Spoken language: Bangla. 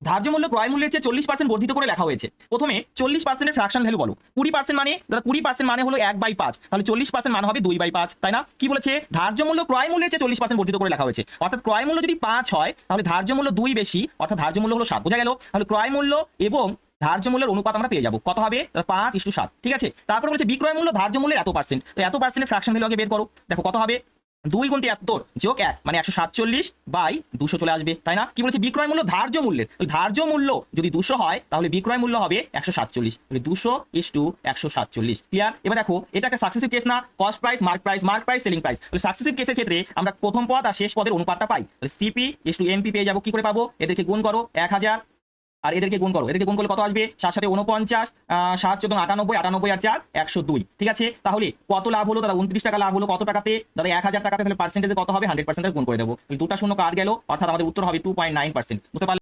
ধার্য মূল্য ক্রয় মূল্যের চেয়ে 40% বর্ধিত করে লেখা হয়েছে। প্রথমে 40% এর ফ্র্যাকশন ভ্যালু বলো। 20% মানে দাদা 20% মানে হলো 1/5, তাহলে 40% মানে হবে 2/5, তাই না? কি বলেছে? ধার্য মূল্য ক্রয় মূল্যের চেয়ে 40% বর্ধিত করে লেখা হয়েছে, অর্থাৎ ক্রয় মূল্য যদি 5 হয় তাহলে ধার্য মূল্য 2 বেশি, অর্থাৎ ধার্য মূল্য হলো 7। বোঝা গেল? তাহলে ক্রয় মূল্য এবং ধার্য মূল্যের অনুপাত আমরা পেয়ে যাবো, কত হবে? 5:7। ঠিক আছে, তারপর বলেছে বিক্রয় মূল্য ধার্য মূল্যের এত পার্সেন্ট, তো এত পার্সেন্টের ফ্র্যাকশন ভ্যালু আগে বের করো। দেখো কত হবে? 2 × 73 যোগ 1 মানে 147/200 চলে আসবে, তাই না? কি বলেছে? বিক্রয় মূল্য ধার্য মূল্যের, ধার্য মূল্য যদি 200 হয় তাহলে বিক্রয় মূল্য হবে 147, তাহলে 200:147। ক্লিয়ার? এবার দেখো এটা একটা সাকসেসিভ কেস না? Cost price, mark price, mark price, selling price. তাহলে সাকসেসিভ কেসের ক্ষেত্রে আমরা প্রথম পদ আর শেষ পদের অনুপাতটা পাই, তাহলে CP/MP পেয়ে যাবো। কি করে পাবো? এদেরকে গুণ করো 1000 আর এদেরকে গুণ করো, এদেরকে গুণ করলে কত আসবে? 7 7 49, 7 14 98, 98 আর 4 102। ঠিক আছে, তাহলে কত লাভ হলো দাদা? 29 টাকা লাভ হলো। কত টাকাতে দাদা? 1000 টাকাতে। তাহলে পার্সেন্টেজে কত হবে? 100% গুণ করে দেবো। দুটা শূন্য কাট গেল, অর্থাৎ আমাদের উত্তর হবে 2.9%। বুঝতে পারলে?